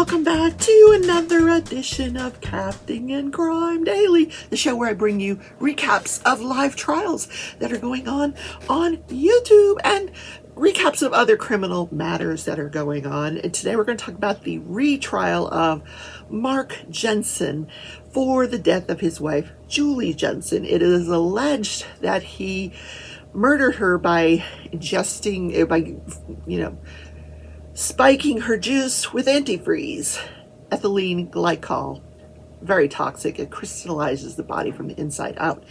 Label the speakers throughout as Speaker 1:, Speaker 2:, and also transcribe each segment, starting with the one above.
Speaker 1: welcome back to another edition of Captain in Crime Daily, the show where I bring you recaps of live trials that are going on YouTube and recaps of other criminal matters that are going on. And today we're going to talk about the retrial of Mark Jensen for the death of his wife, Julie Jensen. It is alleged that he murdered her by spiking her juice with antifreeze, ethylene glycol. Very toxic. It crystallizes the body from the inside out,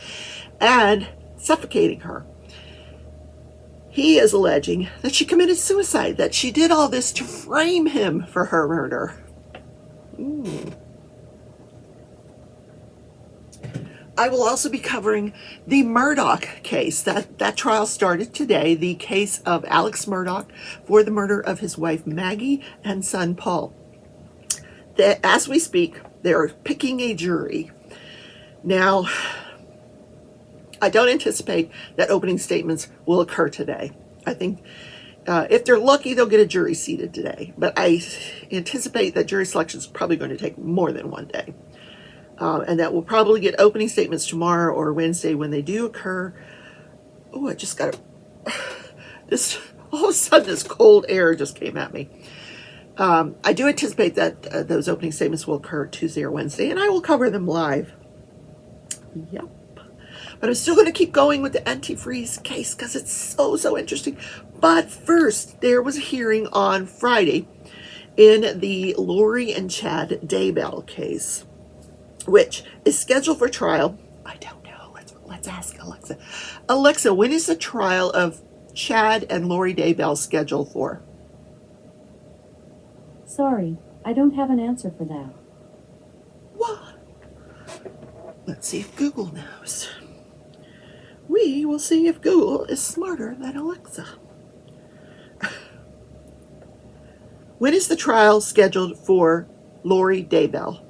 Speaker 1: and suffocating her. He is alleging that she committed suicide, that she did all this to frame him for her murder. I will also be covering the Murdaugh case. That trial started today, the case of Alex Murdaugh for the murder of his wife Maggie and son Paul. As we speak, they're picking a jury. Now, I don't anticipate that opening statements will occur today. I think if they're lucky, they'll get a jury seated today. But I anticipate that jury selection is probably going to take more than one day. And that we'll probably get opening statements tomorrow or Wednesday when they do occur. Oh, I just got this. All of a sudden, this cold air just came at me. I do anticipate that those opening statements will occur Tuesday or Wednesday, and I will cover them live. Yep. But I'm still going to keep going with the antifreeze case because it's so interesting. But first, there was a hearing on Friday in the Lori and Chad Daybell case, which is scheduled for trial. I don't know. Let's ask Alexa. Alexa, when is the trial of Chad and Lori Daybell scheduled for?
Speaker 2: Sorry, I don't have an answer for that.
Speaker 1: What? Let's see if Google knows. We will see if Google is smarter than Alexa. When is the trial scheduled for Lori Daybell?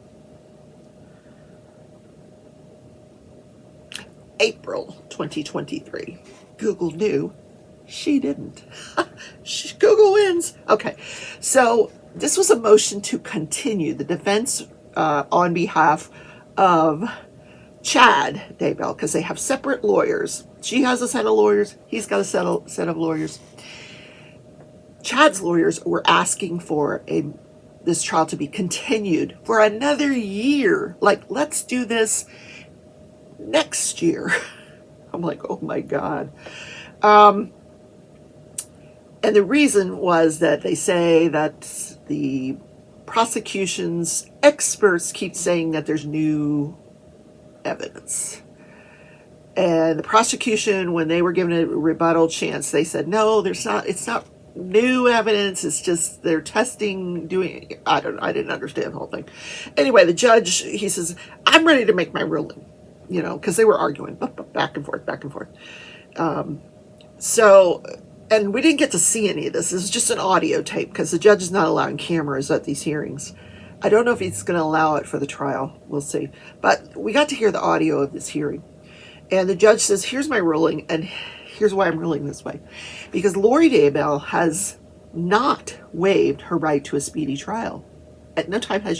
Speaker 1: April 2023. Google knew. She didn't. Google wins. Okay. So this was a motion to continue. The defense on behalf of Chad Daybell, because they have separate lawyers. She has a set of lawyers. He's got a set of lawyers. Chad's lawyers were asking for this trial to be continued for another year. Like, let's do this next year. I'm like, oh my God. And the reason was that they say that the prosecution's experts keep saying that there's new evidence. And the prosecution, when they were given a rebuttal chance, they said, no, it's not new evidence. It's just they're testing, I didn't understand the whole thing. Anyway, the judge, he says, I'm ready to make my ruling. Because they were arguing back and forth. And we didn't get to see any of this. This is just an audio tape because the judge is not allowing cameras at these hearings. I don't know if he's going to allow it for the trial. We'll see. But we got to hear the audio of this hearing. And the judge says, here's my ruling, and here's why I'm ruling this way. Because Lori Daybell has not waived her right to a speedy trial. At no time has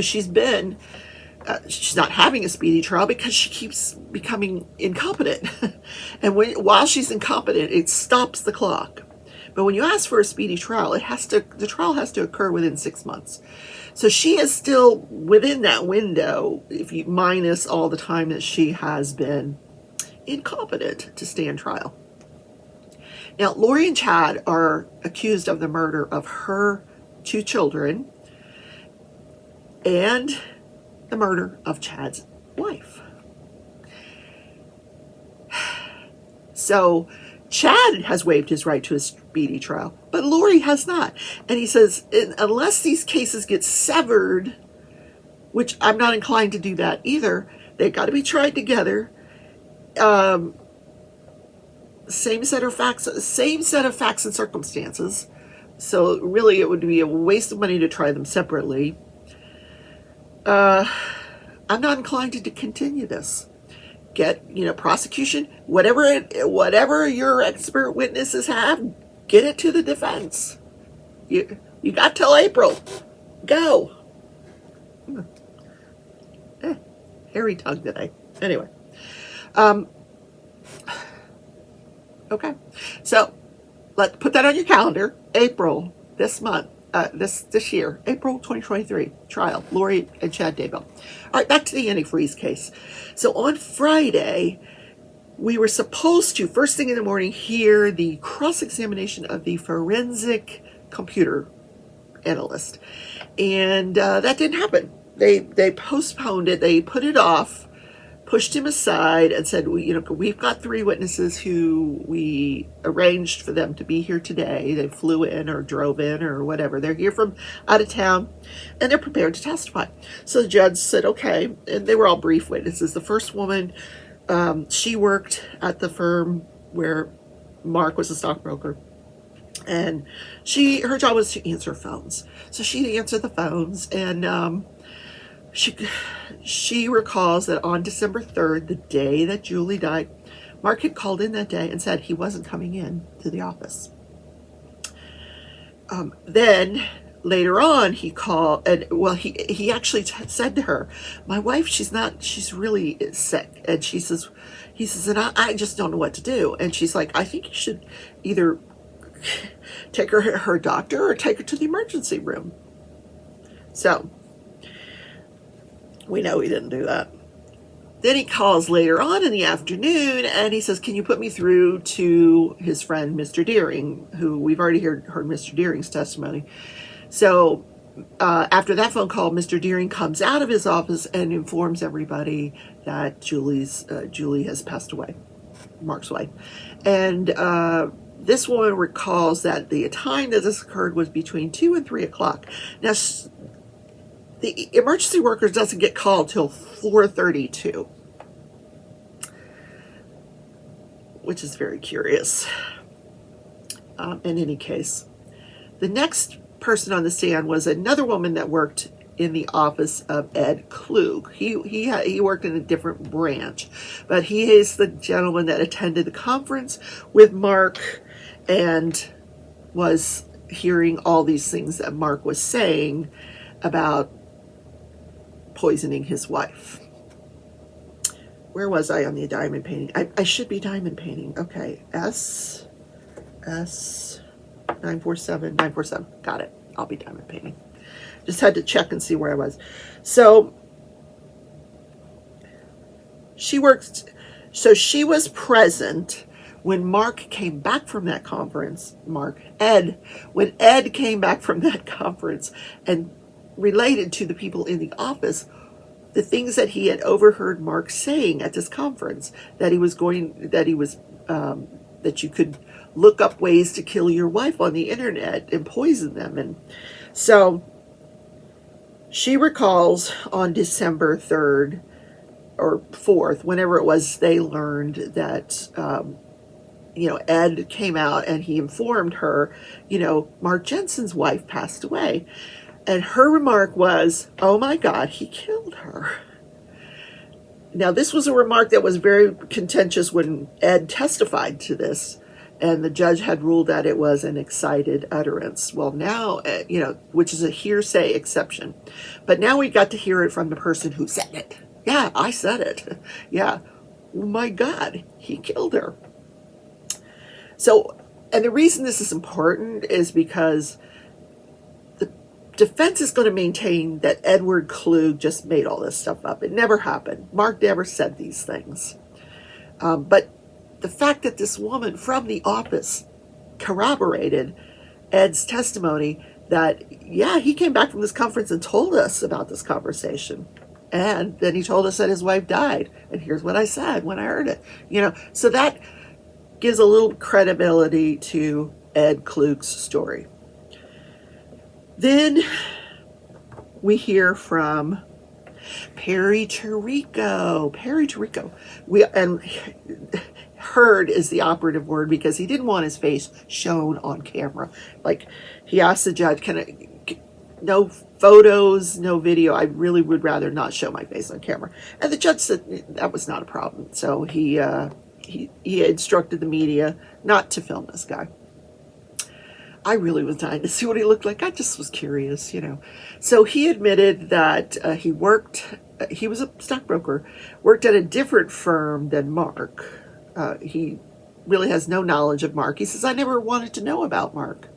Speaker 1: she's been... she's not having a speedy trial because she keeps becoming incompetent. And while she's incompetent, it stops the clock. But when you ask for a speedy trial, the trial has to occur within 6 months. So she is still within that window, if you minus all the time that she has been incompetent to stand trial. Now, Lori and Chad are accused of the murder of her 2 children and the murder of Chad's wife. So Chad has waived his right to a speedy trial, but Lori has not. And he says, unless these cases get severed, which I'm not inclined to do that either, they've got to be tried together. Same set of facts and circumstances. So really it would be a waste of money to try them separately. I'm not inclined to continue this. Get, prosecution, whatever your expert witnesses have, get it to the defense. You got till April. Go. Hairy tongue today. Anyway. Okay. So let's put that on your calendar. April, this month, this year, April 2023, trial, Lori and Chad Daybell. All right, back to the antifreeze case. So on Friday, we were supposed to, first thing in the morning, hear the cross-examination of the forensic computer analyst. And that didn't happen. They postponed it. They put it off, pushed him aside, and said, we've got 3 witnesses who we arranged for them to be here today. They flew in or drove in or whatever. They're here from out of town, and they're prepared to testify. So the judge said, okay, and they were all brief witnesses. The first woman, she worked at the firm where Mark was a stockbroker. And her job was to answer phones. So she answered the phones, and she recalls that on December 3rd, the day that Julie died, Mark had called in that day and said he wasn't coming in to the office. Then later on, he called, and he actually said to her, "My wife, she's really sick," and he says, and I just don't know what to do. And she's like, "I think you should either take her doctor or take her to the emergency room." So we know he didn't do that. Then he calls later on in the afternoon and he says, "Can you put me through to his friend, Mr. Deering," who we've already heard Mr. Deering's testimony. So after that phone call, Mr. Deering comes out of his office and informs everybody that Julie has passed away, Mark's wife. And this woman recalls that the time that this occurred was between 2 and 3 o'clock. Now, the emergency workers doesn't get called till 4:32, which is very curious. In any case, the next person on the stand was another woman that worked in the office of Ed Klug. He worked in a different branch, but he is the gentleman that attended the conference with Mark and was hearing all these things that Mark was saying about poisoning his wife. Where was I on the diamond painting? I should be diamond painting. Okay, S 947. Got it. I'll be diamond painting. Just had to check and see where I was. So she was present when Mark came back from that conference. When Ed came back from that conference and related to the people in the office the things that he had overheard Mark saying at this conference, that you could look up ways to kill your wife on the internet and poison them. And so she recalls on December 3rd or 4th, whenever it was, they learned that Ed came out and he informed her, Mark Jensen's wife passed away. And her remark was, "Oh my God, he killed her." Now, this was a remark that was very contentious when Ed testified to this, and the judge had ruled that it was an excited utterance. Well, now, which is a hearsay exception. But now we got to hear it from the person who said it. Yeah, I said it. Yeah. Oh my God, he killed her. So, and the reason this is important is because defense is going to maintain that Edward Klug just made all this stuff up. It never happened. Mark never said these things. But the fact that this woman from the office corroborated Ed's testimony that, yeah, he came back from this conference and told us about this conversation. And then he told us that his wife died. And here's what I said when I heard it. So that gives a little credibility to Ed Klug's story. Then we hear from Perry Tirico. And heard is the operative word because he didn't want his face shown on camera. Like, he asked the judge, no photos, no video. I really would rather not show my face on camera. And the judge said that was not a problem. So he instructed the media not to film this guy. I really was dying to see what he looked like. I just was curious, you know. So he admitted that he was a stockbroker, worked at a different firm than Mark. He really has no knowledge of Mark. He says, I never wanted to know about Mark.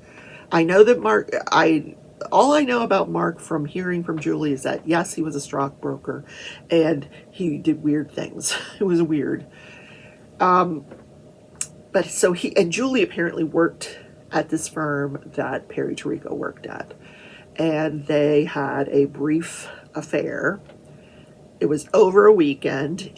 Speaker 1: I know that all I know about Mark from hearing from Julie is that, yes, he was a stockbroker and he did weird things. It was weird. But so Julie apparently worked at this firm that Perry Tarico worked at. And they had a brief affair. It was over a weekend.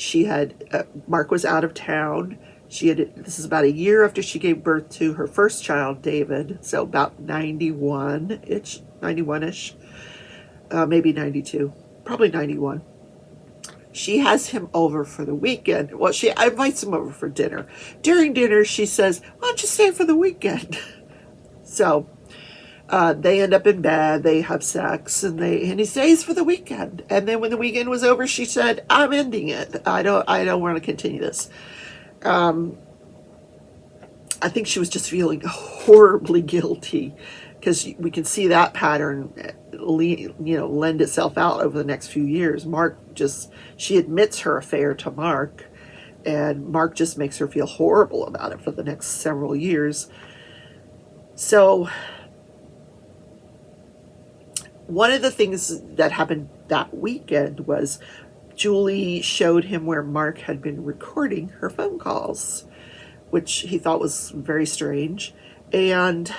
Speaker 1: Mark was out of town. This is about a year after she gave birth to her first child, David. So about 91-ish, maybe 92, probably 91. She has him over for the weekend. Well, she invites him over for dinner. During dinner, she says, why don't you stay for the weekend? So they end up in bed, they have sex, and he stays for the weekend. And then when the weekend was over, she said, I'm ending it. I don't want to continue this. I think she was just feeling horribly guilty, because we can see that pattern, lend itself out over the next few years. She admits her affair to Mark, and Mark just makes her feel horrible about it for the next several years. So one of the things that happened that weekend was Julie showed him where Mark had been recording her phone calls, which he thought was very strange. And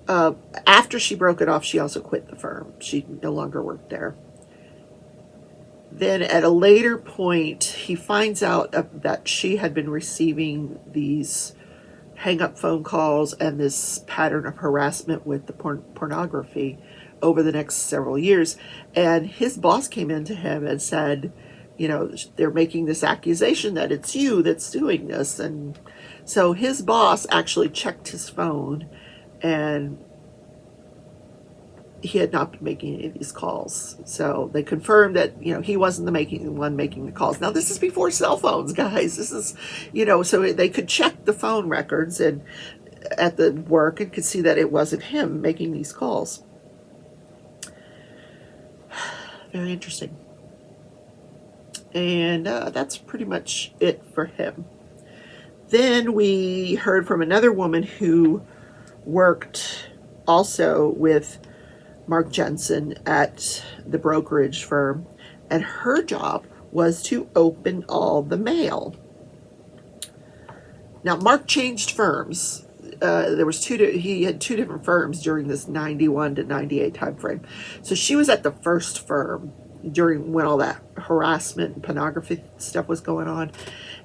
Speaker 1: after she broke it off, she also quit the firm. She no longer worked there. Then at a later point, he finds out that she had been receiving these hang-up phone calls and this pattern of harassment with the pornography over the next several years. And his boss came in to him and said, they're making this accusation that it's you that's doing this. And so his boss actually checked his phone, and he had not been making any of these calls. So they confirmed that, he wasn't the one making the calls. Now, this is before cell phones, guys. This is, so they could check the phone records and at the work and could see that it wasn't him making these calls. Very interesting. And that's pretty much it for him. Then we heard from another woman who worked also with Mark Jensen at the brokerage firm, and her job was to open all the mail. Now, Mark changed firms. He had two different firms during this 91 to 98 time frame. So she was at the first firm when all that harassment and pornography stuff was going on.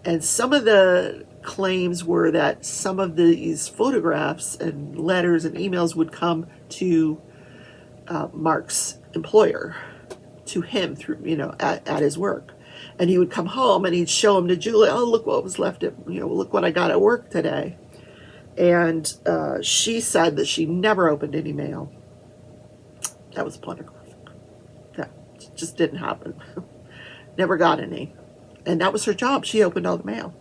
Speaker 1: And some of the claims were that some of these photographs and letters and emails would come to Mark's employer, to him through, at his work. And he would come home and he'd show them to Julie. Oh, look what was left look what I got at work today. And she said that she never opened any mail. That was pornographic. That just didn't happen. Never got any. And that was her job. She opened all the mail.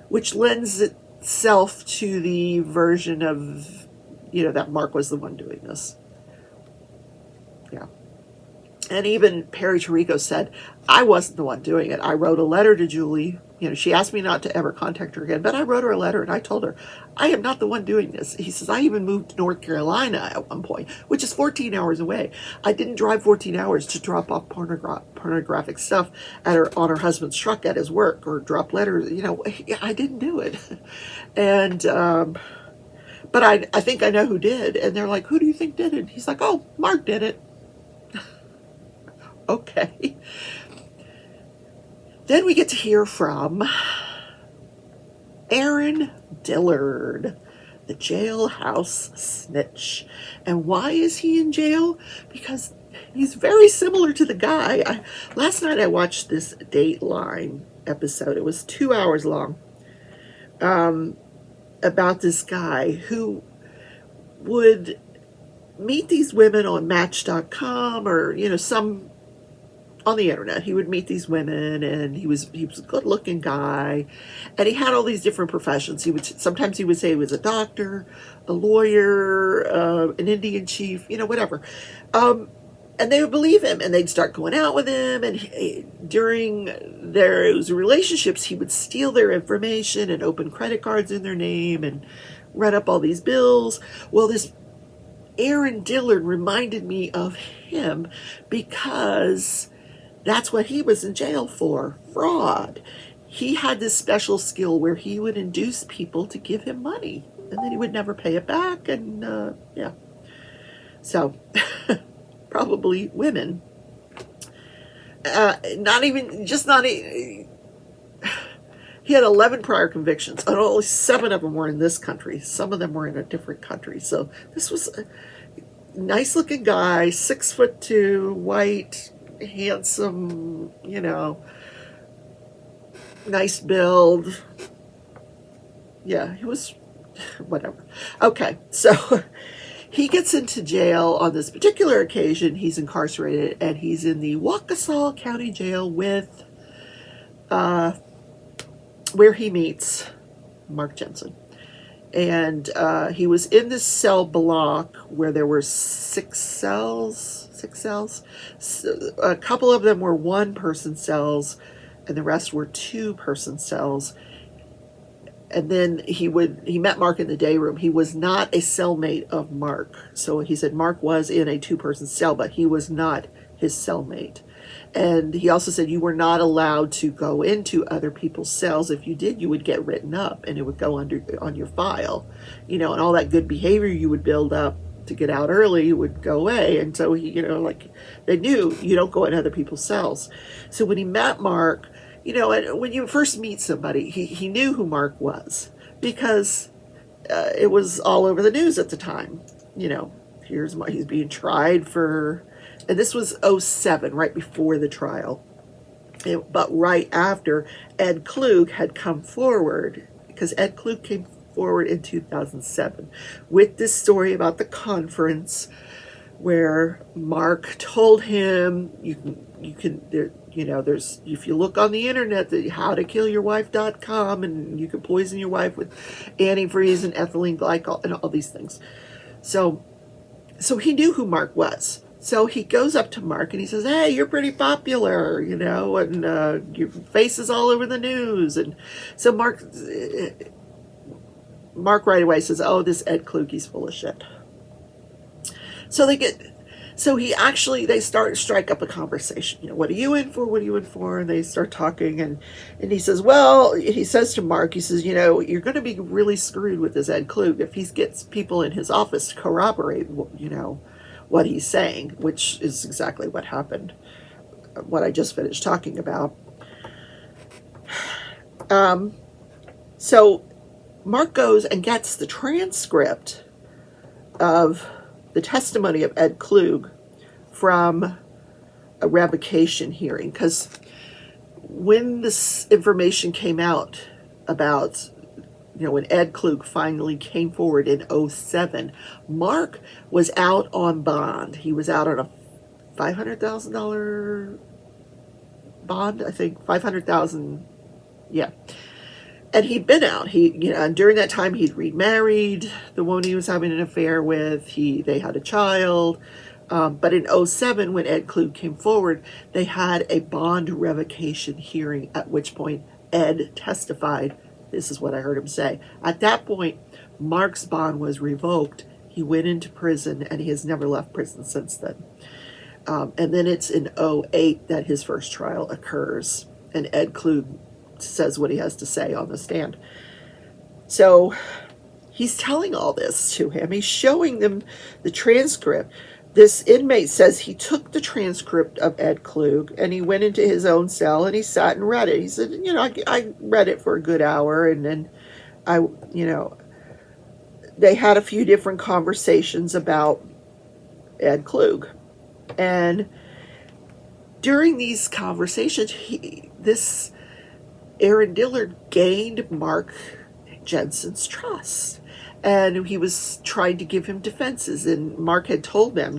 Speaker 1: Which lends itself to the version of, that Mark was the one doing this. Yeah. And even Perry Tarico said, I wasn't the one doing it. I wrote a letter to Julie. She asked me not to ever contact her again, but I wrote her a letter and I told her, I am not the one doing this. He says, I even moved to North Carolina at one point, which is 14 hours away. I didn't drive 14 hours to drop off pornographic stuff on her husband's truck at his work, or drop letters. I didn't do it. And, but I think I know who did. And they're like, who do you think did it? He's like, oh, Mark did it. Okay. Then we get to hear from Aaron Dillard, the Jailhouse snitch. And why is he in jail? Because he's very similar to the guy. Last night I watched this Dateline episode. It was 2 hours long, about this guy who would meet these women on Match.com or, some on the internet. He would meet these women, and he was a good looking guy, and he had all these different professions. Sometimes he would say he was a doctor, a lawyer, an Indian chief, whatever. And they would believe him, and they'd start going out with him. And during those relationships, he would steal their information and open credit cards in their name and run up all these bills. Well, this Aaron Dillard reminded me of him because that's what he was in jail for, fraud. He had this special skill where he would induce people to give him money, and then he would never pay it back. And yeah, so probably women. He had 11 prior convictions, and only 7 of them were in this country. Some of them were in a different country. So this was a nice looking guy, 6'2", white, handsome, nice build. Yeah, he was whatever. Okay, so he gets into jail on this particular occasion. He's incarcerated, and he's in the Waukesha County Jail with where he meets Mark Jensen. And he was in this cell block where there were 6 cells. So a couple of them were 1-person cells, and the rest were 2-person cells. And then he met Mark in the day room. He was not a cellmate of Mark. So he said Mark was in a 2-person cell, but he was not his cellmate. And he also said you were not allowed to go into other people's cells. If you did, you would get written up, and it would go on your file, and all that good behavior you would build up to get out early would go away. And so he, they knew you don't go in other people's cells. So when he met Mark, and when you first meet somebody, he knew who Mark was because it was all over the news at the time. He's being tried for. And this was 2007, right before the trial. But right after, Ed Klug had come forward, because Ed Klug came forward in 2007 with this story about the conference where Mark told him, there's, if you look on the internet, the howtokillyourwife.com, and you can poison your wife with antifreeze and ethylene glycol and all these things. So he knew who Mark was. So he goes up to Mark and he says, "Hey, you're pretty popular, and your face is all over the news." And so Mark right away says, "Oh, this Ed Klug, he's full of shit." So they strike up a conversation. What are you in for? What are you in for? And they start talking, and he says, he says to Mark, he says, you're going to be really screwed with this Ed Klug if he gets people in his office to corroborate, what he's saying, which is exactly what happened, what I just finished talking about. So Mark goes and gets the transcript of the testimony of Ed Klug from a revocation hearing, because when this information came out about when Ed Klug finally came forward in 2007, Mark was out on bond. He was out on a $500,000 bond, I think, $500,000, yeah. And he'd been out. And during that time, he'd remarried the woman he was having an affair with. They had a child. But in 2007, when Ed Klug came forward, they had a bond revocation hearing, at which point Ed testified. This is what I heard him say. At that point, Mark's bond was revoked. He went into prison, and he has never left prison since then. And then it's in 2008 that his first trial occurs, and Ed Klug says what he has to say on the stand. So he's telling all this to him. He's showing them the transcript. This inmate says he took the transcript of Ed Klug and he went into his own cell and he sat and read it. He said, I read it for a good hour, and then they had a few different conversations about Ed Klug. And during these conversations, this Aaron Dillard gained Mark Jensen's trust. And he was trying to give him defenses, and Mark had told them,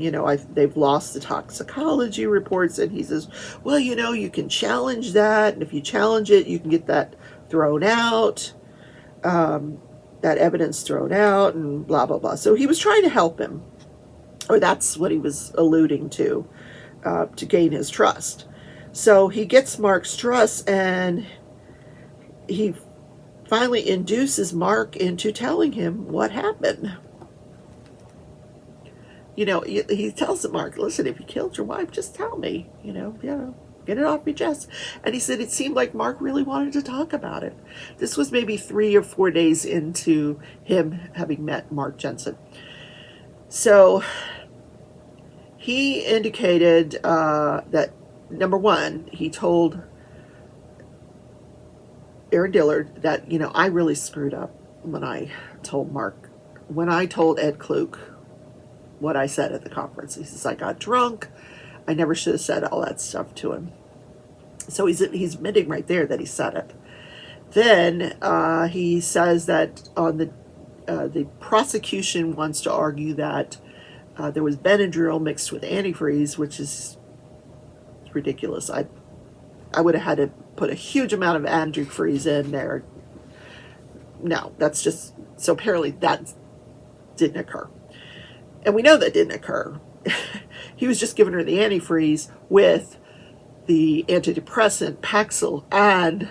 Speaker 1: they've lost the toxicology reports, and he says, well, you can challenge that, and if you challenge it, you can get that thrown out, that evidence thrown out, and blah, blah, blah. So he was trying to help him, or that's what he was alluding to gain his trust. So he gets Mark's trust, and he finally induces Mark into telling him what happened. He tells Mark, listen, if you killed your wife, just tell me, get it off your chest. And he said it seemed like Mark really wanted to talk about it. This was maybe 3 or 4 days into him having met Mark Jensen. So he indicated that, number one, he told Aaron Dillard that, I really screwed up when I told Ed Klug what I said at the conference. He says, I got drunk. I never should have said all that stuff to him. So he's admitting right there that he said it. Then he says that on the prosecution wants to argue that there was Benadryl mixed with antifreeze, which is ridiculous. I would have had to put a huge amount of antifreeze in there. No, that's just, so apparently that didn't occur. And we know that didn't occur. He was just giving her the antifreeze with the antidepressant, Paxil, and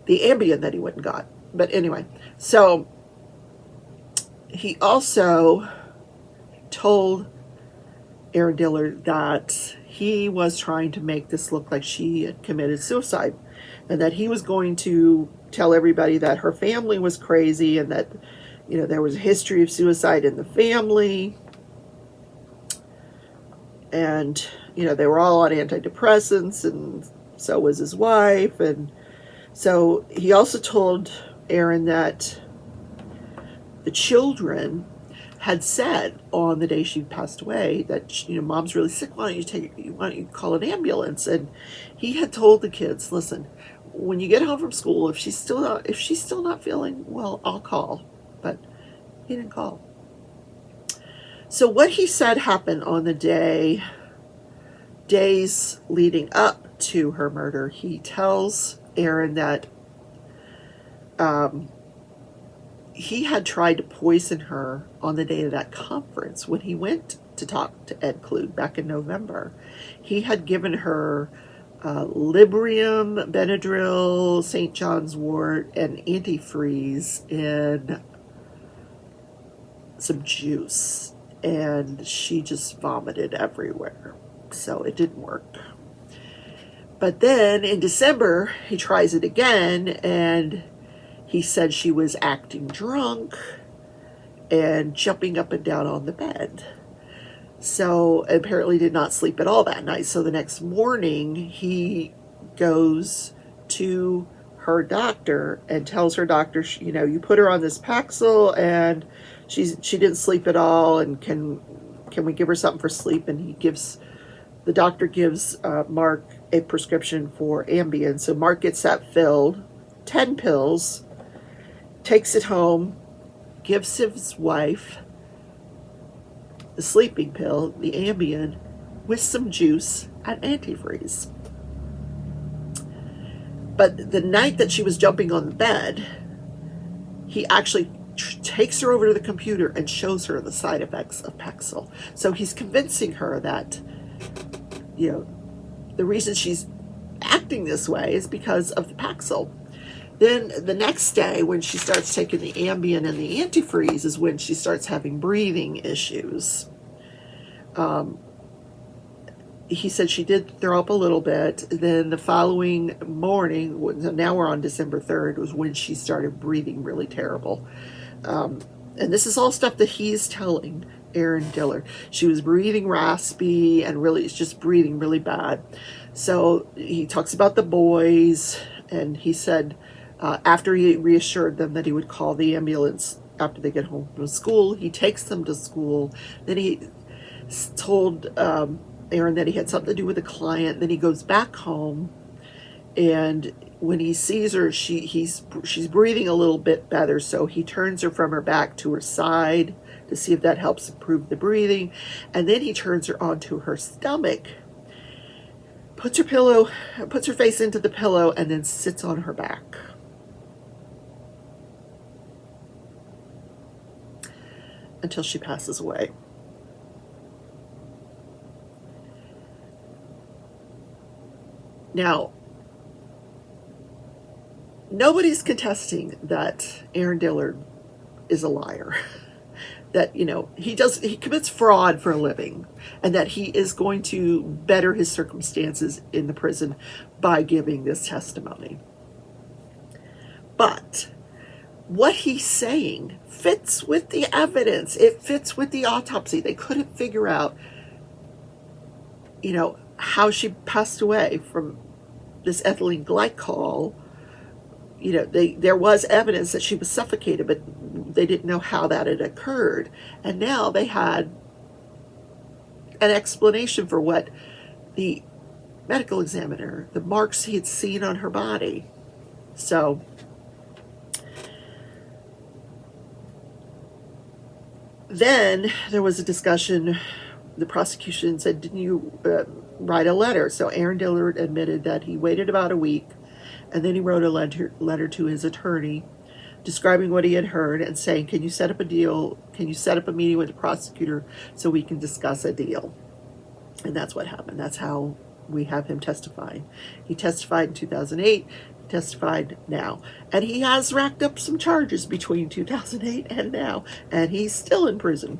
Speaker 1: the Ambien that he went and got. But anyway, so he also told Aaron Dillard that he was trying to make this look like she had committed suicide, and that he was going to tell everybody that her family was crazy, and that there was a history of suicide in the family, and they were all on antidepressants, and so was his wife. And so he also told Aaron that the children had said on the day she passed away that, Mom's really sick, why don't you call an ambulance? And he had told the kids, listen, when you get home from school, if she's still not feeling well, I'll call. But he didn't call. So what he said happened on the days leading up to her murder. He tells Aaron that he had tried to poison her on the day of that conference when he went to talk to Ed Klug back in November. He had given her Librium, Benadryl, St. John's wort, and antifreeze in some juice, and she just vomited everywhere. So it didn't work. But then in December, he tries it again, and he said she was acting drunk and jumping up and down on the bed. So apparently did not sleep at all that night. So the next morning, he goes to her doctor and tells her doctor, you put her on this Paxil, and she didn't sleep at all, and can we give her something for sleep? And the doctor gives Mark a prescription for Ambien. So Mark gets that filled, 10 pills, takes it home, gives his wife the sleeping pill, the Ambien, with some juice and antifreeze. But the night that she was jumping on the bed, he actually takes her over to the computer and shows her the side effects of Paxil. So he's convincing her that, the reason she's acting this way is because of the Paxil. Then the next day, when she starts taking the Ambien and the antifreeze, is when she starts having breathing issues. He said she did throw up a little bit. Then the following morning, now we're on December 3rd, was when she started breathing really terrible. And this is all stuff that he's telling Aaron Dillard. She was breathing raspy and really, it's just breathing really bad. So he talks about the boys, and he said, after he reassured them that he would call the ambulance after they get home from school, he takes them to school. Then he told Aaron that he had something to do with a client. Then he goes back home, and when he sees her, she's breathing a little bit better, so he turns her from her back to her side to see if that helps improve the breathing, and then he turns her onto her stomach, puts her face into the pillow, and then sits on her back. Until she passes away. Now, nobody's contesting that Aaron Dillard is a liar. That, he commits fraud for a living, and that he is going to better his circumstances in the prison by giving this testimony. But what he's saying fits with the evidence. It fits with the autopsy. They couldn't figure out, how she passed away from this ethylene glycol. There was evidence that she was suffocated, but they didn't know how that had occurred. And now they had an explanation for what the medical examiner, the marks he had seen on her body. So then there was a discussion. The prosecution said, didn't you write a letter? So Aaron Dillard admitted that he waited about a week, and then he wrote a letter to his attorney describing what he had heard and saying, can you set up a meeting with the prosecutor so we can discuss a deal? And that's what happened. That's how we have him testifying. He testified in 2008, testified now. And he has racked up some charges between 2008 and now, and he's still in prison.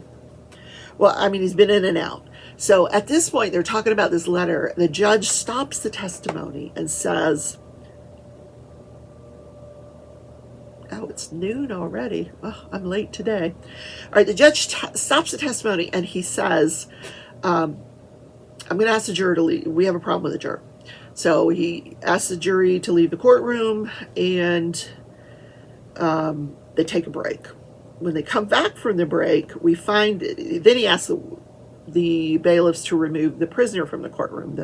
Speaker 1: Well, he's been in and out. So at this point, they're talking about this letter. The judge stops the testimony and says, oh, it's noon already. Oh, I'm late today. All right, the judge stops the testimony and he says, I'm going to ask the juror to leave. We have a problem with the juror. So he asks the jury to leave the courtroom, and they take a break. When they come back from the break, then he asks the bailiffs to remove the prisoner from the courtroom,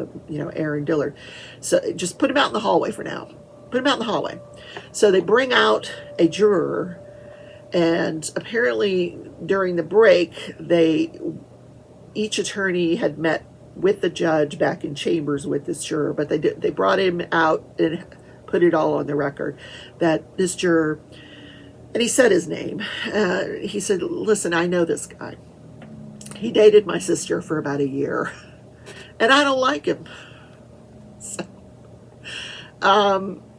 Speaker 1: Aaron Dillard. So just put him out in the hallway for now. Put him out in the hallway. So they bring out a juror, and apparently during the break, each attorney had met with the judge back in chambers with this juror, but they brought him out and put it all on the record that this juror, and he said his name. He said, listen, I know this guy. He dated my sister for about a year, and I don't like him. So,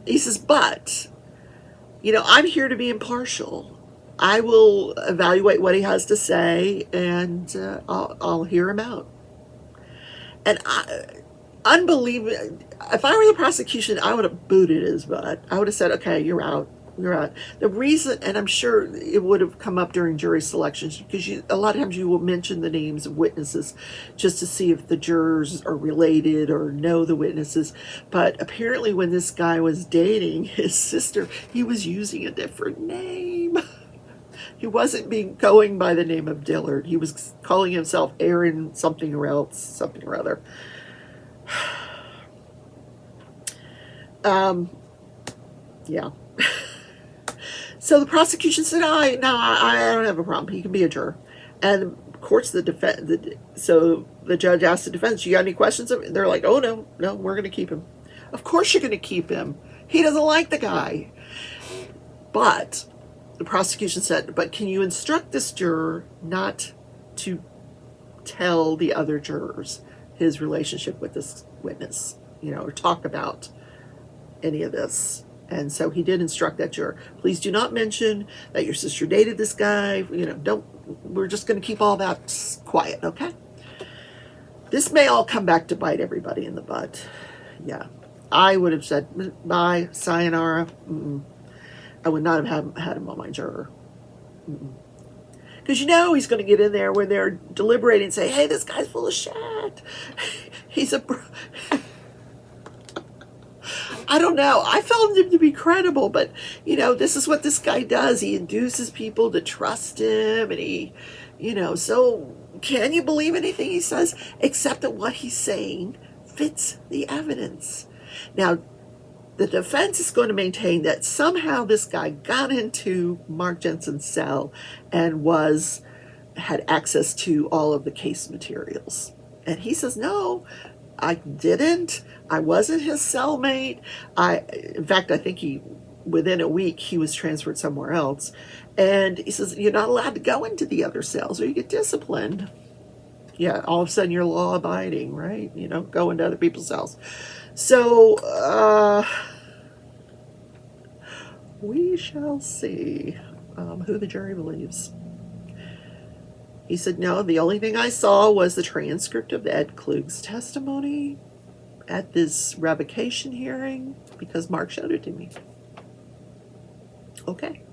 Speaker 1: he says, but, I'm here to be impartial. I will evaluate what he has to say, and I'll hear him out. And unbelievable. If I were the prosecution, I would have booted his butt. I would have said, okay, you're out. You're out. The reason, and I'm sure it would have come up during jury selections, because a lot of times you will mention the names of witnesses just to see if the jurors are related or know the witnesses. But apparently when this guy was dating his sister, he was using a different name. He wasn't going by the name of Dillard. He was calling himself Aaron something or else, something or other. Yeah. So the prosecution said, I don't have a problem. He can be a juror. And of course, so the judge asked the defense, you got any questions? They're like, oh, no, we're going to keep him. Of course you're going to keep him. He doesn't like the guy. But the prosecution said, but can you instruct this juror not to tell the other jurors his relationship with this witness, or talk about any of this? And so he did instruct that juror, please do not mention that your sister dated this guy. We're just going to keep all that quiet, okay? This may all come back to bite everybody in the butt. Yeah. I would have said, bye, sayonara. I would not have had him on my juror. Because he's going to get in there when they're deliberating and say, hey, this guy's full of shit. He's I don't know. I found him to be credible, but, this is what this guy does. He induces people to trust him, and he, so can you believe anything he says except that what he's saying fits the evidence? Now, The defense is going to maintain that somehow this guy got into Mark Jensen's cell and had access to all of the case materials. And he says, no, I didn't. I wasn't his cellmate. In fact, I think within a week, he was transferred somewhere else. And he says, you're not allowed to go into the other cells or you get disciplined. Yeah, all of a sudden you're law abiding, right? Go into other people's cells. So, we shall see who the jury believes. He said, no, the only thing I saw was the transcript of Ed Klug's testimony at this revocation hearing because Mark showed it to me. Okay.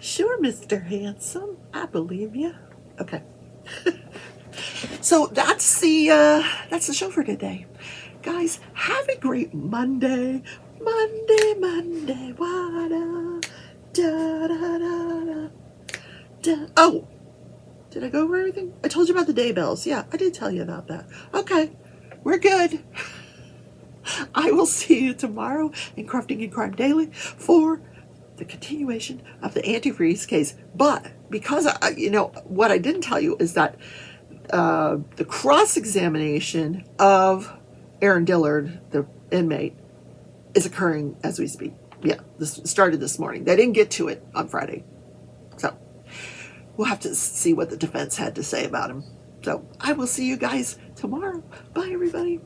Speaker 1: Sure, Mr. Handsome. I believe you. Okay. So that's the show for today. Guys, have a great Monday. Monday, wada, da, da, da, da, da. Oh, did I go over everything? I told you about the day bells. Yeah, I did tell you about that. Okay, we're good. I will see you tomorrow in Crafting and Crime Daily for the continuation of the antifreeze case. But because, what I didn't tell you is that the cross-examination of Aaron Dillard, the inmate, is occurring as we speak. Yeah, this started this morning. They didn't get to it on Friday. So we'll have to see what the defense had to say about him. So I will see you guys tomorrow. Bye, everybody.